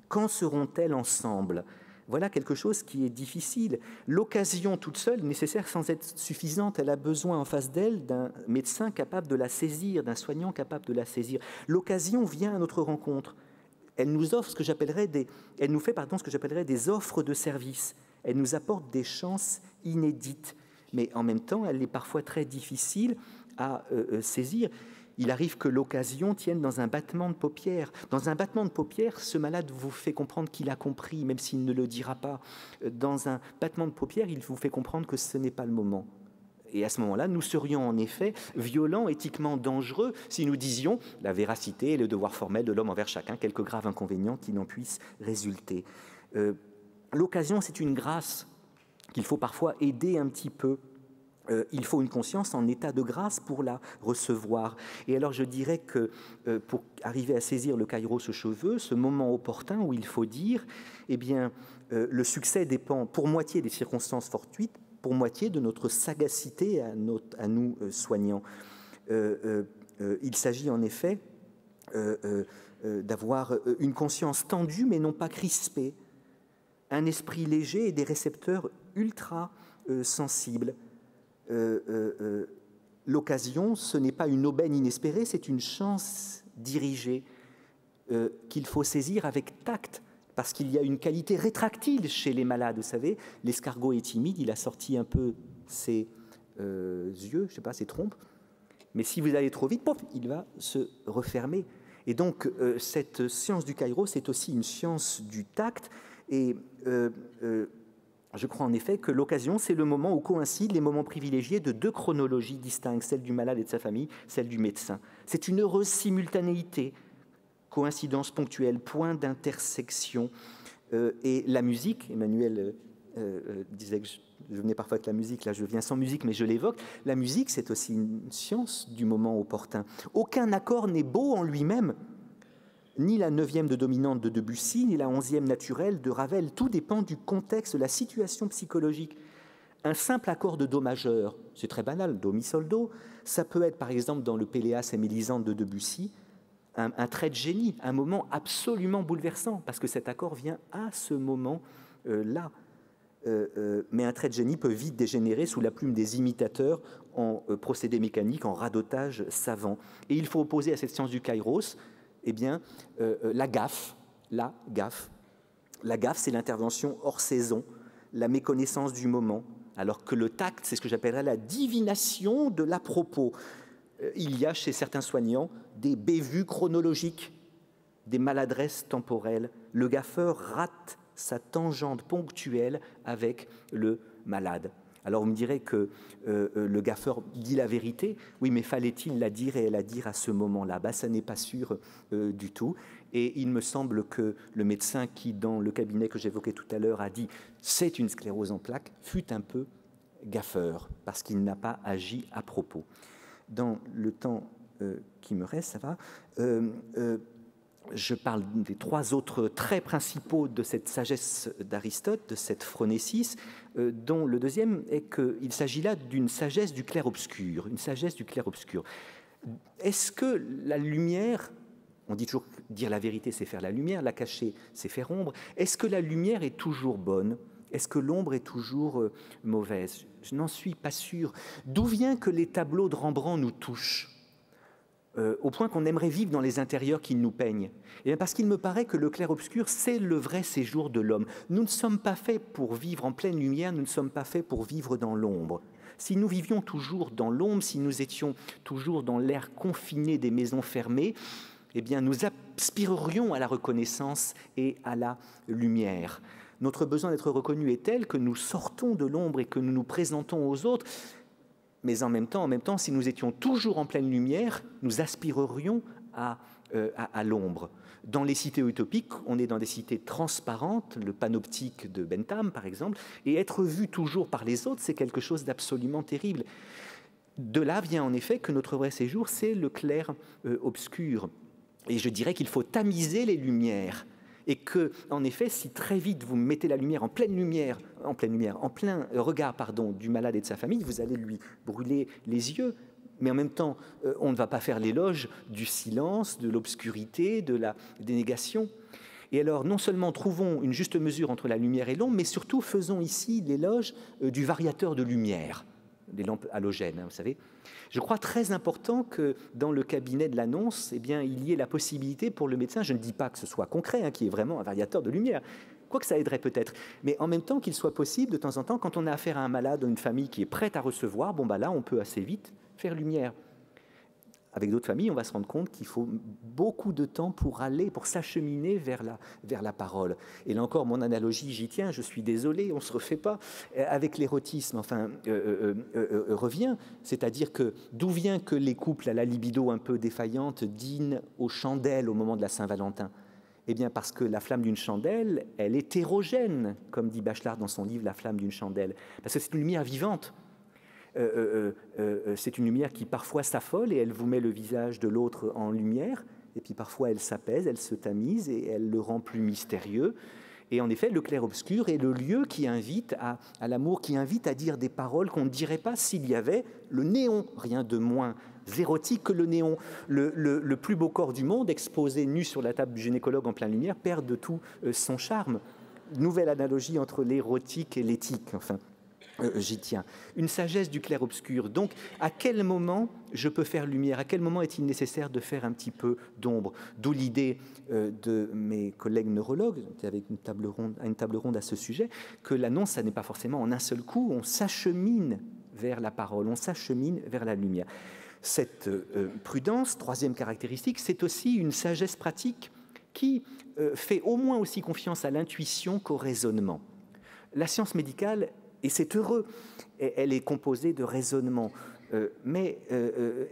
Quand seront-elles ensemble? Voilà quelque chose qui est difficile. L'occasion toute seule, nécessaire sans être suffisante, elle a besoin en face d'elle d'un médecin capable de la saisir, d'un soignant capable de la saisir. L'occasion vient à notre rencontre. Elle nous offre ce que j'appellerais elle nous fait ce que j'appellerais des offres de service. Elle nous apporte des chances inédites. Mais en même temps, elle est parfois très difficile à saisir. Il arrive que l'occasion tienne dans un battement de paupières. Dans un battement de paupières, ce malade vous fait comprendre qu'il a compris, même s'il ne le dira pas. Dans un battement de paupières, il vous fait comprendre que ce n'est pas le moment. Et à ce moment-là, nous serions en effet violents, éthiquement dangereux, si nous disions la véracité et le devoir formel de l'homme envers chacun, quelques graves inconvénients qui n'en puissent résulter. L'occasion, c'est une grâce qu'il faut parfois aider un petit peu. Il faut une conscience en état de grâce pour la recevoir. Et alors je dirais que pour arriver à saisir le kairos aux cheveux, ce moment opportun où il faut dire, eh bien, le succès dépend pour moitié des circonstances fortuites, pour moitié de notre sagacité à nous soignants. Il s'agit en effet d'avoir une conscience tendue mais non pas crispée, un esprit léger et des récepteurs ultra sensibles. L'occasion, ce n'est pas une aubaine inespérée, c'est une chance dirigée qu'il faut saisir avec tact, parce qu'il y a une qualité rétractile chez les malades. Vous savez, l'escargot est timide, il a sorti un peu ses yeux, je ne sais pas, ses trompes, mais si vous allez trop vite, pop, il va se refermer. Et donc, cette science du kairos, c'est aussi une science du tact, et je crois en effet que l'occasion, c'est le moment où coïncident les moments privilégiés de deux chronologies distinctes, celle du malade et de sa famille, celle du médecin. C'est une heureuse simultanéité, coïncidence ponctuelle, point d'intersection. Et la musique, Emmanuel disait que je venais parfois avec la musique, là je viens sans musique, mais je l'évoque. La musique, c'est aussi une science du moment opportun. Aucun accord n'est beau en lui-même, ni la 9e de dominante de Debussy, ni la 11e naturelle de Ravel. Tout dépend du contexte, de la situation psychologique. Un simple accord de Do majeur, c'est très banal, Do, Mi, Sol, Do, ça peut être par exemple dans le Péléas et Mélisande de Debussy, un trait de génie, un moment absolument bouleversant, parce que cet accord vient à ce moment-là. Mais un trait de génie peut vite dégénérer sous la plume des imitateurs en procédés mécaniques, en radotage savant. Et il faut opposer à cette science du kairos, eh bien, la gaffe. La gaffe, c'est l'intervention hors saison, la méconnaissance du moment, alors que le tact, c'est ce que j'appellerais la divination de l'à-propos. Il y a chez certains soignants des bévues chronologiques, des maladresses temporelles. Le gaffeur rate sa tangente ponctuelle avec le malade. Alors on me dirait que le gaffeur dit la vérité, oui, mais fallait-il la dire et la dire à ce moment-là? Ça n'est pas sûr du tout. Et il me semble que le médecin qui, dans le cabinet que j'évoquais tout à l'heure, a dit « c'est une sclérose en plaques », fut un peu gaffeur, parce qu'il n'a pas agi à propos. Dans le temps qui me reste, ça va, je parle des trois autres traits principaux de cette sagesse d'Aristote, de cette phronésis, dont le deuxième est qu'il s'agit là d'une sagesse du clair-obscur, une sagesse du clair-obscur. Est-ce que la lumière On dit toujours que dire la vérité, c'est faire la lumière, la cacher, c'est faire ombre. Est-ce que la lumière est toujours bonne? Est-ce que l'ombre est toujours mauvaise? Je n'en suis pas sûr. D'où vient que les tableaux de Rembrandt nous touchent au point qu'on aimerait vivre dans les intérieurs qu'il nous peigne? Et bien parce qu'il me paraît que le clair-obscur, c'est le vrai séjour de l'homme. Nous ne sommes pas faits pour vivre en pleine lumière, nous ne sommes pas faits pour vivre dans l'ombre. Si nous vivions toujours dans l'ombre, si nous étions toujours dans l'air confiné des maisons fermées, eh bien nous aspirerions à la reconnaissance et à la lumière. Notre besoin d'être reconnu est tel que nous sortons de l'ombre et que nous nous présentons aux autres. Mais en même temps, si nous étions toujours en pleine lumière, nous aspirerions à l'ombre. Dans les cités utopiques, on est dans des cités transparentes, le panoptique de Bentham par exemple, et être vu toujours par les autres, c'est quelque chose d'absolument terrible. De là vient en effet que notre vrai séjour, c'est le clair-obscur. Et je dirais qu'il faut tamiser les lumières. Et que, en effet, si très vite vous mettez la lumière, en plein regard du malade et de sa famille, vous allez lui brûler les yeux. Mais en même temps, on ne va pas faire l'éloge du silence, de l'obscurité, de la dénégation. Et alors, non seulement trouvons une juste mesure entre la lumière et l'ombre, mais surtout faisons ici l'éloge du variateur de lumière, des lampes halogènes, vous savez. Je crois très important que dans le cabinet de l'annonce, eh bien, il y ait la possibilité pour le médecin, je ne dis pas que ce soit concret, qu'il y ait vraiment un variateur de lumière, quoique ça aiderait peut-être, mais en même temps qu'il soit possible de temps en temps, quand on a affaire à un malade ou une famille qui est prête à recevoir, là on peut assez vite faire lumière. Avec d'autres familles, on va se rendre compte qu'il faut beaucoup de temps pour s'acheminer vers la parole. Et là encore, mon analogie, j'y tiens, je suis désolé, on ne se refait pas. Avec l'érotisme, revient, c'est-à-dire que d'où vient que les couples à la libido un peu défaillante dînent aux chandelles au moment de la Saint-Valentin? Eh bien parce que la flamme d'une chandelle, elle est érogène, comme dit Bachelard dans son livre « La flamme d'une chandelle », parce que c'est une lumière vivante. C'est une lumière qui parfois s'affole et elle vous met le visage de l'autre en lumière, et puis parfois elle s'apaise, elle se tamise et elle le rend plus mystérieux. Et en effet, le clair-obscur est le lieu qui invite à l'amour, qui invite à dire des paroles qu'on ne dirait pas s'il y avait le néon, rien de moins érotique que le néon. Le plus beau corps du monde, exposé nu sur la table du gynécologue en pleine lumière, perd de tout son charme. Nouvelle analogie entre l'érotique et l'éthique, j'y tiens. Une sagesse du clair-obscur. Donc, à quel moment je peux faire lumière? À quel moment est-il nécessaire de faire un petit peu d'ombre? D'où l'idée de mes collègues neurologues, avec une table ronde à ce sujet, que l'annonce, ça n'est pas forcément en un seul coup. On s'achemine vers la parole, on s'achemine vers la lumière. Cette prudence, troisième caractéristique, c'est aussi une sagesse pratique qui fait au moins aussi confiance à l'intuition qu'au raisonnement. La science médicale, et c'est heureux, elle est composée de raisonnement. Mais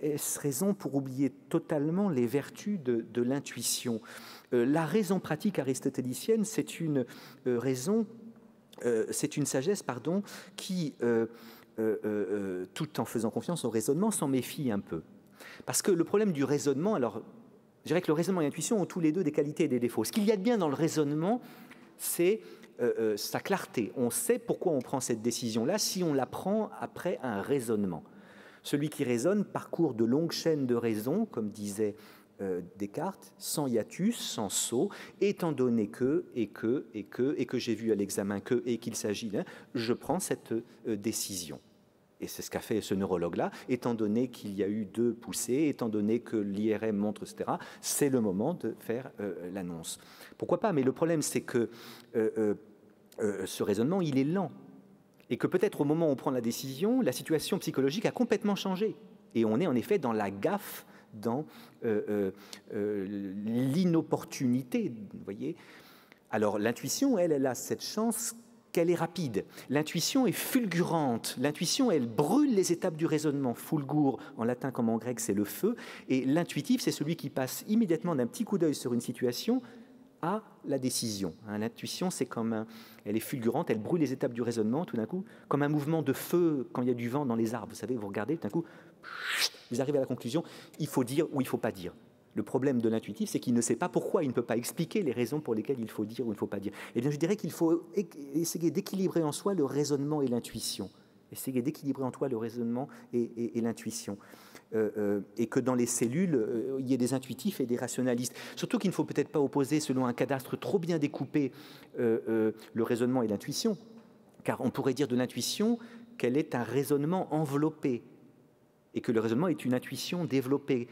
est-ce raison pour oublier totalement les vertus de l'intuition? La raison pratique aristotélicienne, c'est une sagesse, qui, tout en faisant confiance au raisonnement, s'en méfie un peu. Parce que le problème du raisonnement, alors, je dirais que le raisonnement et l'intuition ont tous les deux des qualités et des défauts. Ce qu'il y a de bien dans le raisonnement, c'est sa clarté. On sait pourquoi on prend cette décision-là si on la prend après un raisonnement. Celui qui raisonne parcourt de longues chaînes de raisons, comme disait Descartes, sans hiatus, sans saut, étant donné que j'ai vu à l'examen et qu'il s'agit d'un, je prends cette décision. Et c'est ce qu'a fait ce neurologue-là, étant donné qu'il y a eu 2 poussées, étant donné que l'IRM montre, etc., c'est le moment de faire l'annonce. Pourquoi pas? Mais le problème, c'est que ce raisonnement, il est lent. Et que peut-être au moment où on prend la décision, la situation psychologique a complètement changé. Et on est en effet dans la gaffe, dans l'inopportunité, vous voyez. Alors l'intuition, elle a cette chance qu'elle est rapide. L'intuition est fulgurante. L'intuition, elle brûle les étapes du raisonnement. Fulgur, en latin comme en grec, c'est le feu. Et l'intuitif, c'est celui qui passe immédiatement d'un petit coup d'œil sur une situation à la décision. L'intuition, c'est elle est fulgurante, elle brûle les étapes du raisonnement, tout d'un coup, comme un mouvement de feu quand il y a du vent dans les arbres. Vous savez, vous regardez, tout d'un coup, vous arrivez à la conclusion, il faut dire ou il ne faut pas dire. Le problème de l'intuitif, c'est qu'il ne sait pas pourquoi, il ne peut pas expliquer les raisons pour lesquelles il faut dire ou il ne faut pas dire. Eh bien, je dirais qu'il faut essayer d'équilibrer en soi le raisonnement et l'intuition. Essayer d'équilibrer en toi le raisonnement et l'intuition. Et que dans les cellules, il y ait des intuitifs et des rationalistes. Surtout qu'il ne faut peut-être pas opposer, selon un cadastre trop bien découpé, le raisonnement et l'intuition, car on pourrait dire de l'intuition qu'elle est un raisonnement enveloppé, et que le raisonnement est une intuition développée.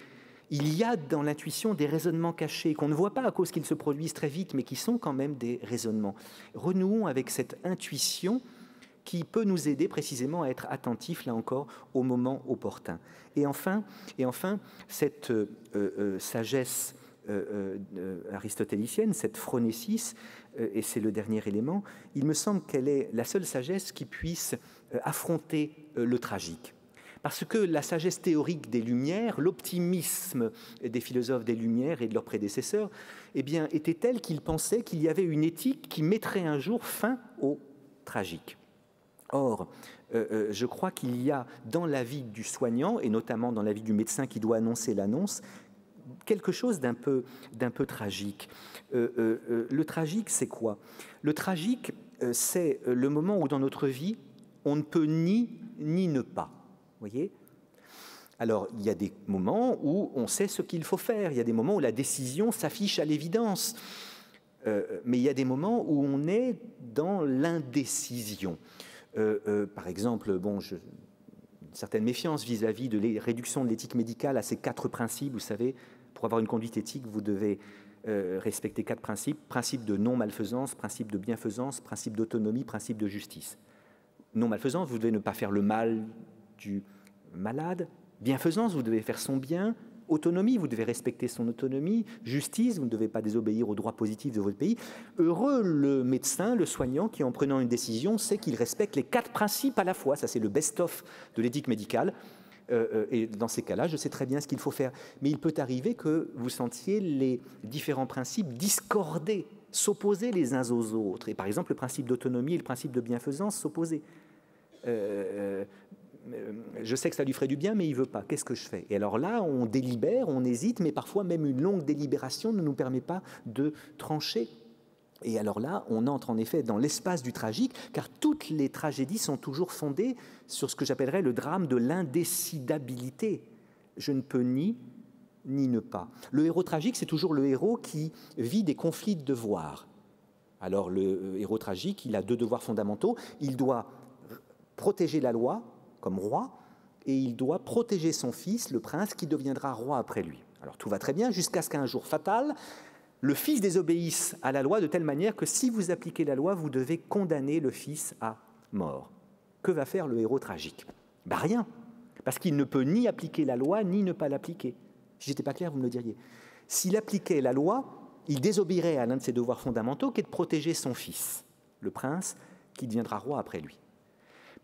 Il y a dans l'intuition des raisonnements cachés qu'on ne voit pas à cause qu'ils se produisent très vite, mais qui sont quand même des raisonnements. Renouons avec cette intuition qui peut nous aider précisément à être attentifs, là encore, au moment opportun. Et enfin cette sagesse aristotélicienne, cette phronésis, et c'est le dernier élément, il me semble qu'elle est la seule sagesse qui puisse affronter le tragique. Parce que la sagesse théorique des Lumières, l'optimisme des philosophes des Lumières et de leurs prédécesseurs, eh bien, était tel qu'ils pensaient qu'il y avait une éthique qui mettrait un jour fin au tragique. Or, je crois qu'il y a dans la vie du soignant, et notamment dans la vie du médecin qui doit annoncer l'annonce, quelque chose d'un peu tragique. Le tragique, c'est quoi? Le tragique, c'est le moment où dans notre vie, on ne peut ni ne pas. Voyez ? Alors, il y a des moments où on sait ce qu'il faut faire, il y a des moments où la décision s'affiche à l'évidence, mais il y a des moments où on est dans l'indécision. Par exemple, une certaine méfiance vis-à-vis de la réduction de l'éthique médicale à ces 4 principes. Vous savez, pour avoir une conduite éthique, vous devez respecter 4 principes. Principe de non-malfaisance, principe de bienfaisance, principe d'autonomie, principe de justice. Non-malfaisance, vous devez ne pas faire le mal du malade. Bienfaisance, vous devez faire son bien. Autonomie, vous devez respecter son autonomie. Justice, vous ne devez pas désobéir aux droits positifs de votre pays. Heureux le médecin, le soignant, qui en prenant une décision sait qu'il respecte les 4 principes à la fois. Ça, c'est le best-of de l'éthique médicale. Et dans ces cas-là, je sais très bien ce qu'il faut faire. Mais il peut arriver que vous sentiez les différents principes discorder, s'opposer les uns aux autres. Et par exemple, le principe d'autonomie et le principe de bienfaisance s'opposer. Je sais que ça lui ferait du bien, mais il ne veut pas. Qu'est-ce que je fais? Et alors là, on délibère, on hésite, mais parfois même une longue délibération ne nous permet pas de trancher. Et alors là, on entre en effet dans l'espace du tragique, car toutes les tragédies sont toujours fondées sur ce que j'appellerais le drame de l'indécidabilité. Je ne peux ni ne pas. Le héros tragique, c'est toujours le héros qui vit des conflits de devoirs. Alors le héros tragique, il a 2 devoirs fondamentaux. Il doit protéger la loi comme roi, et il doit protéger son fils, le prince, qui deviendra roi après lui. Alors tout va très bien, jusqu'à ce qu'un jour fatal, le fils désobéisse à la loi de telle manière que si vous appliquez la loi, vous devez condamner le fils à mort. Que va faire le héros tragique? Rien, parce qu'il ne peut ni appliquer la loi, ni ne pas l'appliquer. Si j'étais pas clair, vous me le diriez. S'il appliquait la loi, il désobéirait à l'un de ses devoirs fondamentaux, qui est de protéger son fils, le prince, qui deviendra roi après lui.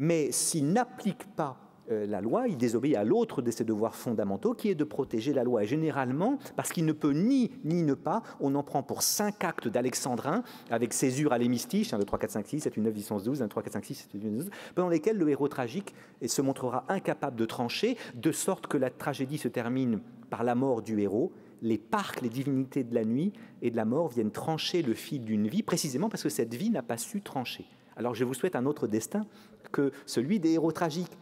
Mais s'il n'applique pas la loi, il désobéit à l'autre de ses devoirs fondamentaux, qui est de protéger la loi. Et généralement, parce qu'il ne peut ni ne pas, on en prend pour 5 actes d'alexandrin, avec césure à l'hémistiche, 1, 2, 3, 4, 5, 6, 7, 8, 9, 10, 11, 12, 1, 3, 4, 5, 6, 7, 8, 9, 12, pendant lesquels le héros tragique se montrera incapable de trancher, de sorte que la tragédie se termine par la mort du héros. Les parcs, les divinités de la nuit et de la mort viennent trancher le fil d'une vie, précisément parce que cette vie n'a pas su trancher. Alors je vous souhaite un autre destin que celui des héros tragiques.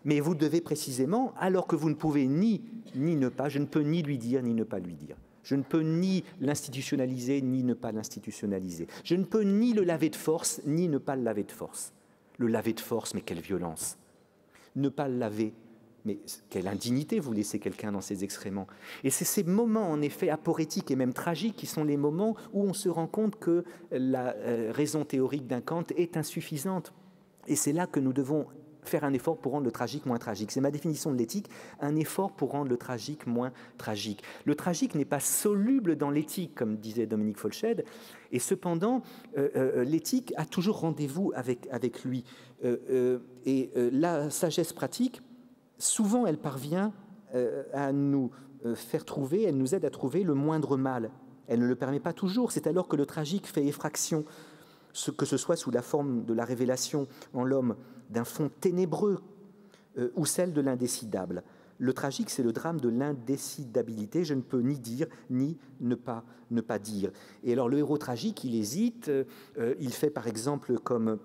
Mais vous devez précisément, alors que vous ne pouvez ni ne pas, je ne peux ni lui dire, ni ne pas lui dire. Je ne peux ni l'institutionnaliser, ni ne pas l'institutionnaliser. Je ne peux ni le laver de force, ni ne pas le laver de force. Le laver de force, mais quelle violence. Ne pas le laver, mais quelle indignité vous laissez quelqu'un dans ses excréments. Et c'est ces moments, en effet, aporétiques et même tragiques, qui sont les moments où on se rend compte que la raison théorique d'un Kant est insuffisante. Et c'est là que nous devons faire un effort pour rendre le tragique moins tragique. C'est ma définition de l'éthique, un effort pour rendre le tragique moins tragique. Le tragique n'est pas soluble dans l'éthique, comme disait Dominique Folchède, et cependant, l'éthique a toujours rendez-vous avec lui. La sagesse pratique, souvent, elle parvient à nous faire trouver, elle nous aide à trouver le moindre mal. Elle ne le permet pas toujours, c'est alors que le tragique fait effraction, que ce soit sous la forme de la révélation en l'homme d'un fond ténébreux ou celle de l'indécidable. Le tragique, c'est le drame de l'indécidabilité. Je ne peux ni dire, ni ne pas dire. Et alors, le héros tragique, il hésite. Il fait, par exemple, comme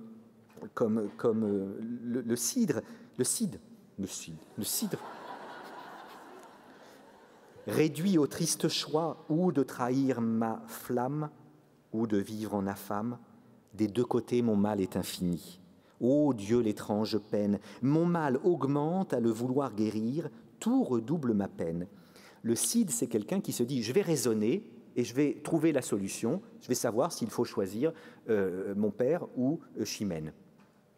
le cidre, réduit au triste choix ou de trahir ma flamme ou de vivre en infâme, des deux côtés mon mal est infini. Ô Dieu, l'étrange peine, mon mal augmente à le vouloir guérir, tout redouble ma peine. Le cid, c'est quelqu'un qui se dit, je vais raisonner et je vais trouver la solution, je vais savoir s'il faut choisir mon père ou Chimène.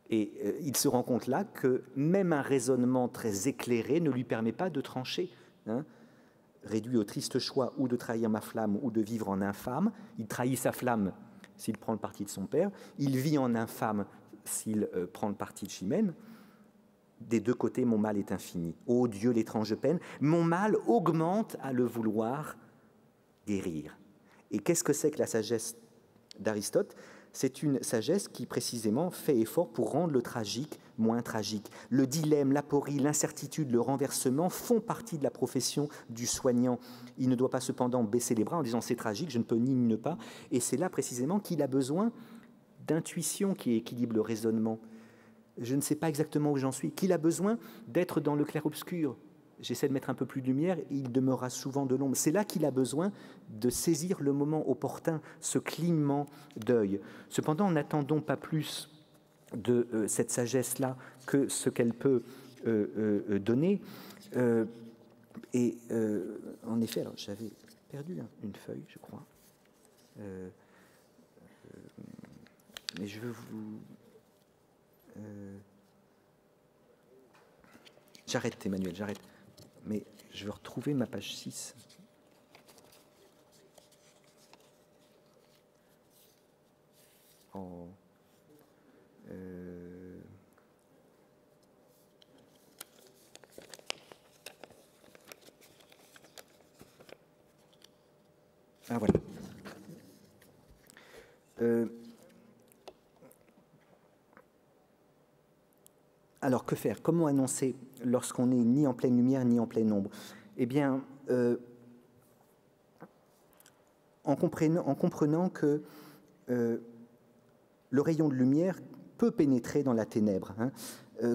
Et il se rend compte là que même un raisonnement très éclairé ne lui permet pas de trancher. Hein. Réduit au triste choix ou de trahir ma flamme ou de vivre en infâme, il trahit sa flamme s'il prend le parti de son père, il vit en infâme s'il prend le parti de Chimène. Des deux côtés, mon mal est infini. Ô Dieu, l'étrange peine, mon mal augmente à le vouloir guérir. Et qu'est-ce que c'est que la sagesse d'Aristote? C'est une sagesse qui, précisément, fait effort pour rendre le tragique moins tragique. Le dilemme, l'aporie, l'incertitude, le renversement font partie de la profession du soignant. Il ne doit pas cependant baisser les bras en disant « c'est tragique, je ne peux ni ne pas ». Et c'est là, précisément, qu'il a besoin d'intuition qui équilibre le raisonnement. Je ne sais pas exactement où j'en suis. Qu'il a besoin d'être dans le clair-obscur. J'essaie de mettre un peu plus de lumière, il demeurera souvent de l'ombre. C'est là qu'il a besoin de saisir le moment opportun, ce clignement d'œil. Cependant, n'attendons pas plus de cette sagesse-là que ce qu'elle peut donner. En effet, alors j'avais perdu une feuille, je crois. Mais je veux vous... J'arrête, Emmanuel, j'arrête. Mais je veux retrouver ma page 6. Ah, voilà. Alors, que faire? Comment annoncer lorsqu'on n'est ni en pleine lumière ni en pleine ombre? Eh bien, en comprenant que le rayon de lumière peut pénétrer dans la ténèbre. Hein.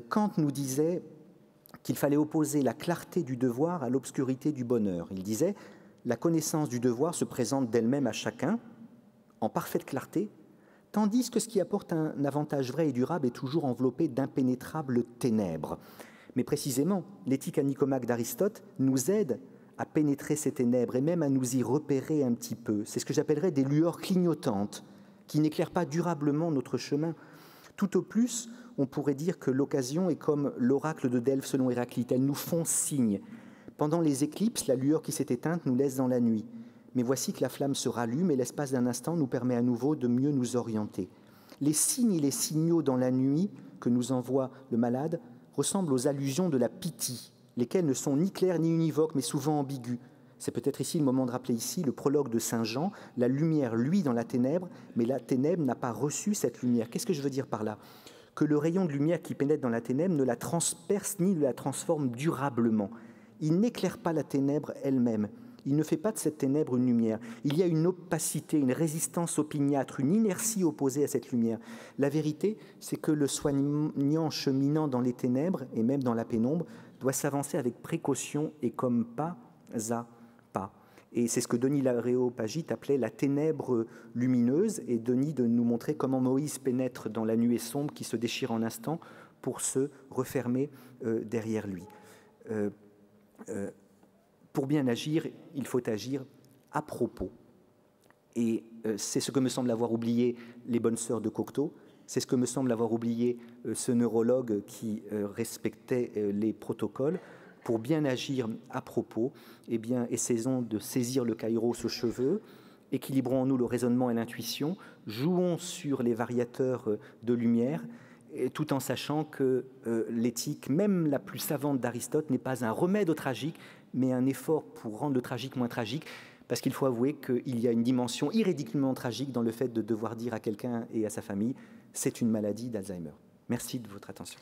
Kant nous disait qu'il fallait opposer la clarté du devoir à l'obscurité du bonheur. Il disait « La connaissance du devoir se présente d'elle-même à chacun, en parfaite clarté, tandis que ce qui apporte un avantage vrai et durable est toujours enveloppé d'impénétrables ténèbres. » Mais précisément, l'éthique à Nicomaque d'Aristote nous aide à pénétrer ces ténèbres et même à nous y repérer un petit peu. C'est ce que j'appellerais des lueurs clignotantes qui n'éclairent pas durablement notre chemin. Tout au plus, on pourrait dire que l'occasion est comme l'oracle de Delphes selon Héraclite. Elles nous font signe. Pendant les éclipses, la lueur qui s'est éteinte nous laisse dans la nuit. Mais voici que la flamme se rallume et l'espace d'un instant nous permet à nouveau de mieux nous orienter. Les signes et les signaux dans la nuit que nous envoie le malade ressemblent aux allusions de la Pythie, lesquelles ne sont ni claires ni univoques, mais souvent ambiguës. C'est peut-être ici le moment de rappeler ici le prologue de Saint Jean. La lumière luit dans la ténèbre, mais la ténèbre n'a pas reçu cette lumière. Qu'est-ce que je veux dire par là? Que le rayon de lumière qui pénètre dans la ténèbre ne la transperce ni ne la transforme durablement. Il n'éclaire pas la ténèbre elle-même. Il ne fait pas de cette ténèbre une lumière. Il y a une opacité, une résistance opiniâtre, une inertie opposée à cette lumière. La vérité, c'est que le soignant cheminant dans les ténèbres, et même dans la pénombre, doit s'avancer avec précaution et comme pas à pas. Et c'est ce que Denis l'Aréopagite appelait la ténèbre lumineuse, et Denis de nous montrer comment Moïse pénètre dans la nuée sombre qui se déchire en instant pour se refermer derrière lui. Pour bien agir, il faut agir à propos. Et c'est ce que me semble avoir oublié les bonnes sœurs de Cocteau, c'est ce que me semble avoir oublié ce neurologue qui respectait les protocoles. Pour bien agir à propos, eh bien, essayons de saisir le kairos aux cheveux, équilibrons en nous le raisonnement et l'intuition, jouons sur les variateurs de lumière, tout en sachant que l'éthique, même la plus savante d'Aristote, n'est pas un remède au tragique, mais un effort pour rendre le tragique moins tragique, parce qu'il faut avouer qu'il y a une dimension irréduciblement tragique dans le fait de devoir dire à quelqu'un et à sa famille « c'est une maladie d'Alzheimer ». Merci de votre attention.